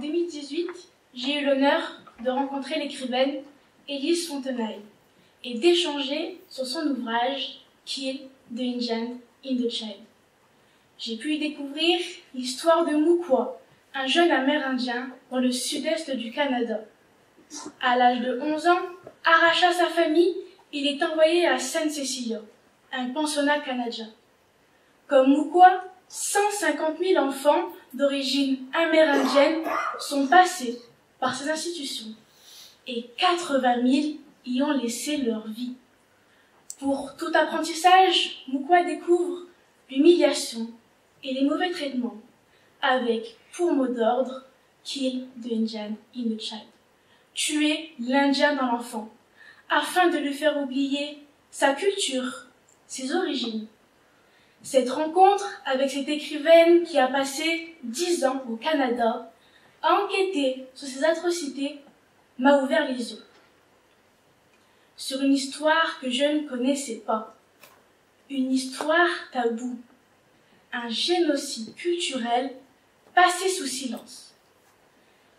2018, j'ai eu l'honneur de rencontrer l'écrivaine Elise Fontenaille et d'échanger sur son ouvrage Kill the Indian in the Child. J'ai pu y découvrir l'histoire de Mukwa, un jeune amérindien dans le sud-est du Canada. À l'âge de 11 ans, arraché à sa famille, il est envoyé à Sainte Cecilia, un pensionnat canadien. Comme Mukwa, 150 000 enfants d'origine amérindienne sont passés par ces institutions et 80 000 y ont laissé leur vie. Pour tout apprentissage, Mukwa découvre l'humiliation et les mauvais traitements avec pour mot d'ordre « Kill the Indian in the Child », tuer l'Indien dans l'enfant, afin de lui faire oublier sa culture, ses origines. Cette rencontre avec cette écrivaine qui a passé 10 ans au Canada à enquêter sur ces atrocités m'a ouvert les yeux sur une histoire que je ne connaissais pas, une histoire taboue, un génocide culturel passé sous silence.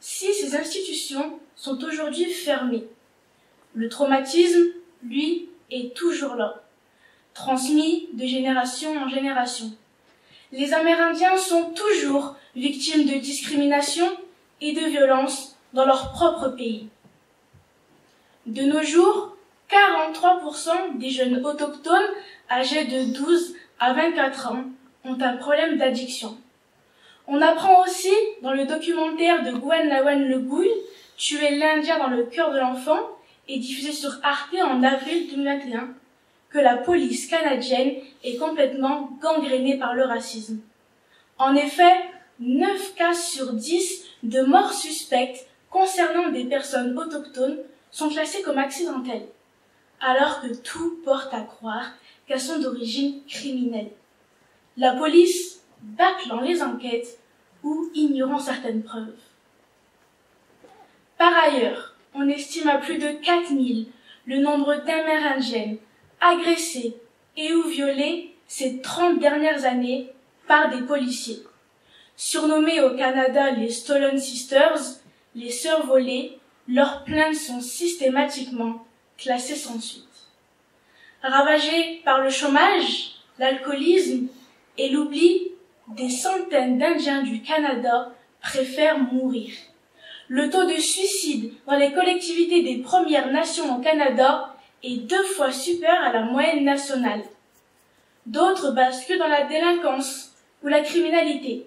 Si ces institutions sont aujourd'hui fermées, le traumatisme, lui, est toujours là, transmis de génération en génération. Les Amérindiens sont toujours victimes de discrimination et de violence dans leur propre pays. De nos jours, 43% des jeunes autochtones âgés de 12 à 24 ans ont un problème d'addiction. On apprend aussi dans le documentaire de Gwen Lawen Le Gouil, Tuer l'Indien dans le cœur de l'enfant, et diffusé sur Arte en avril 2021, que la police canadienne est complètement gangrénée par le racisme. En effet, 9 cas sur 10 de morts suspectes concernant des personnes autochtones sont classées comme accidentelles, alors que tout porte à croire qu'elles sont d'origine criminelle. La police bâclant les enquêtes ou ignorant certaines preuves. Par ailleurs, on estime à plus de 4 000 le nombre d'Amérindiennes agressées et ou violées ces 30 dernières années par des policiers. Surnommées au Canada les Stolen Sisters, les sœurs volées, leurs plaintes sont systématiquement classées sans suite. Ravagées par le chômage, l'alcoolisme et l'oubli, des centaines d'Indiens du Canada préfèrent mourir. Le taux de suicide dans les collectivités des Premières Nations au Canada est 2 fois supérieur à la moyenne nationale. D'autres basculent dans la délinquance ou la criminalité.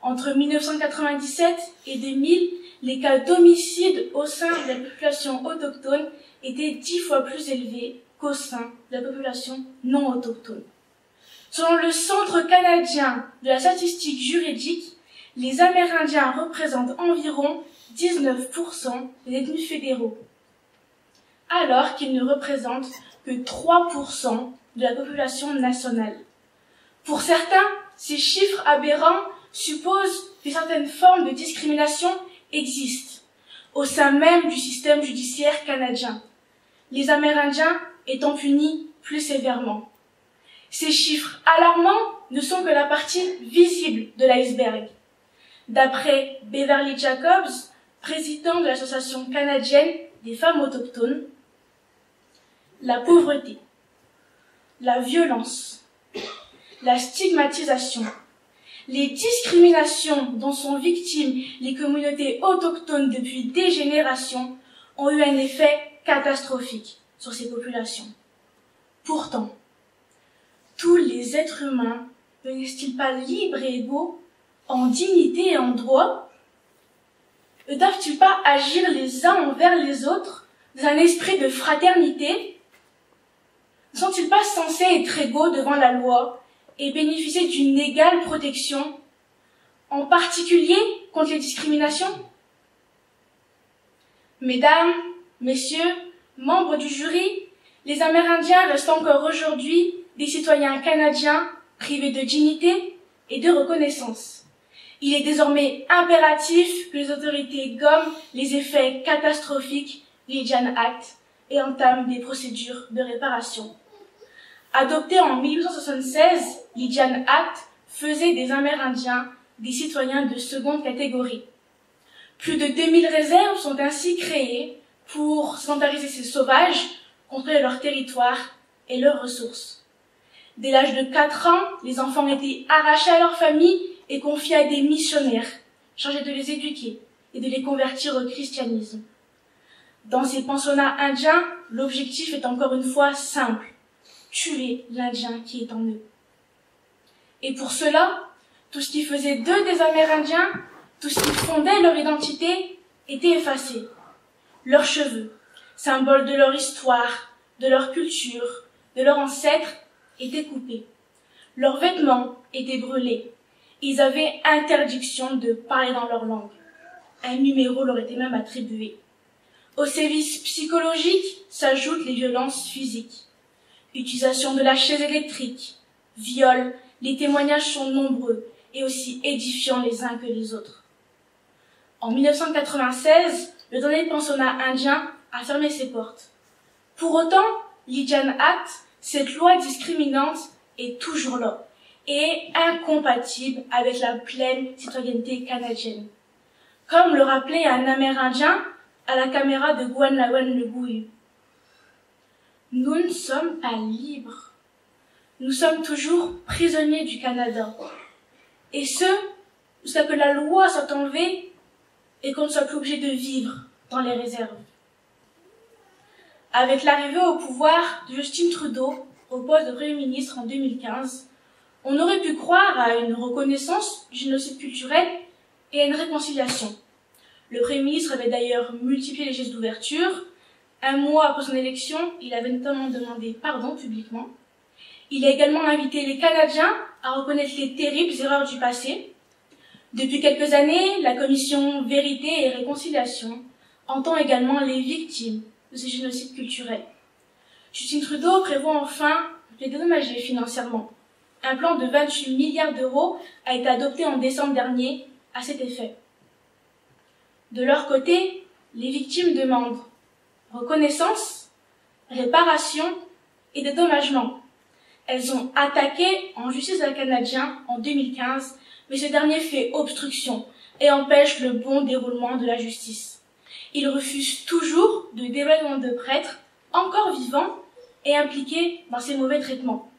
Entre 1997 et 2000, les cas d'homicide au sein de la population autochtone étaient 10 fois plus élevés qu'au sein de la population non autochtone. Selon le Centre canadien de la statistique juridique, les Amérindiens représentent environ 19% des détenus fédéraux, alors qu'ils ne représentent que 3% de la population nationale. Pour certains, ces chiffres aberrants supposent que certaines formes de discrimination existent au sein même du système judiciaire canadien, les Amérindiens étant punis plus sévèrement. Ces chiffres alarmants ne sont que la partie visible de l'iceberg. D'après Beverly Jacobs, président de l'Association canadienne des femmes autochtones, la pauvreté, la violence, la stigmatisation, les discriminations dont sont victimes les communautés autochtones depuis des générations ont eu un effet catastrophique sur ces populations. Pourtant, tous les êtres humains ne naissent-ils pas libres et égaux, en dignité et en droit? Ne doivent-ils pas agir les uns envers les autres dans un esprit de fraternité? Ne sont-ils pas censés être égaux devant la loi et bénéficier d'une égale protection, en particulier contre les discriminations? Mesdames, messieurs, membres du jury, les Amérindiens restent encore aujourd'hui des citoyens canadiens privés de dignité et de reconnaissance. Il est désormais impératif que les autorités gomment les effets catastrophiques du Indian Act et entament des procédures de réparation. Adopté en 1876, l'Indian Act faisait des Amérindiens des citoyens de seconde catégorie. Plus de 2000 réserves sont ainsi créées pour sédentariser ces sauvages, contrôler leur territoire et leurs ressources. Dès l'âge de 4 ans, les enfants étaient arrachés à leur famille et confiés à des missionnaires, chargés de les éduquer et de les convertir au christianisme. Dans ces pensionnats indiens, l'objectif est encore une fois simple: tuer l'Indien qui est en eux. Et pour cela, tout ce qui faisait d'eux des Amérindiens, tout ce qui fondait leur identité, était effacé. Leurs cheveux, symbole de leur histoire, de leur culture, de leurs ancêtres, étaient coupés. Leurs vêtements étaient brûlés. Ils avaient interdiction de parler dans leur langue. Un numéro leur était même attribué. Aux sévices psychologiques s'ajoutent les violences physiques. Utilisation de la chaise électrique, viol, les témoignages sont nombreux et aussi édifiants les uns que les autres. En 1996, le dernier pensionnat indien a fermé ses portes. Pour autant, l'Indian Act, cette loi discriminante, est toujours là et incompatible avec la pleine citoyenneté canadienne. Comme le rappelait un Amérindien à la caméra de Gouin-Lawen-le-Gouy. Nous ne sommes pas libres. Nous sommes toujours prisonniers du Canada. Et ce, jusqu'à ce que la loi soit enlevée et qu'on ne soit plus obligé de vivre dans les réserves. Avec l'arrivée au pouvoir de Justin Trudeau au poste de Premier ministre en 2015, on aurait pu croire à une reconnaissance du génocide culturel et à une réconciliation. Le Premier ministre avait d'ailleurs multiplié les gestes d'ouverture. Un mois après son élection, il avait notamment demandé pardon publiquement. Il a également invité les Canadiens à reconnaître les terribles erreurs du passé. Depuis quelques années, la commission Vérité et Réconciliation entend également les victimes de ces génocides culturels. Justin Trudeau prévoit enfin de les dédommager financièrement. Un plan de 28 milliards d'euros a été adopté en décembre dernier à cet effet. De leur côté, les victimes demandent reconnaissance, réparation et dédommagement. Elles ont attaqué en justice un Canadien en 2015, mais ce dernier fait obstruction et empêche le bon déroulement de la justice. Il refuse toujours de dévoilement de prêtres encore vivants et impliqués dans ces mauvais traitements.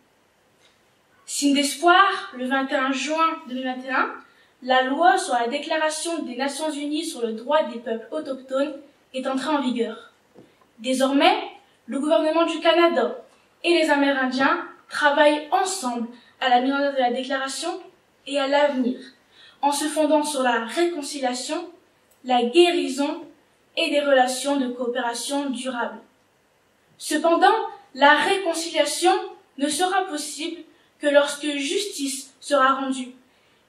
Signe d'espoir, le 21 juin 2021, la loi sur la Déclaration des Nations Unies sur le droit des peuples autochtones est entrée en vigueur. Désormais, le gouvernement du Canada et les Amérindiens travaillent ensemble à la mise en œuvre de la déclaration et à l'avenir, en se fondant sur la réconciliation, la guérison et des relations de coopération durable. Cependant, la réconciliation ne sera possible que lorsque justice sera rendue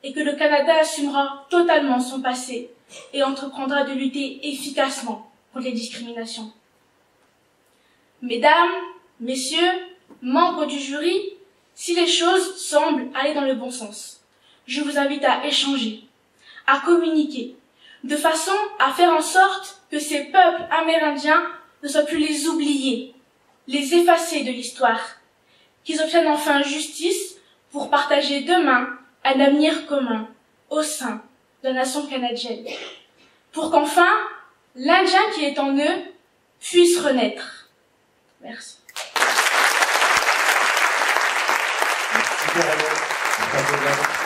et que le Canada assumera totalement son passé et entreprendra de lutter efficacement contre les discriminations. Mesdames, messieurs, membres du jury, si les choses semblent aller dans le bon sens, je vous invite à échanger, à communiquer, de façon à faire en sorte que ces peuples amérindiens ne soient plus les oubliés, les effacés de l'histoire, qu'ils obtiennent enfin justice pour partager demain un avenir commun au sein de la nation canadienne, pour qu'enfin l'Indien qui est en eux puisse renaître. Merci. Merci.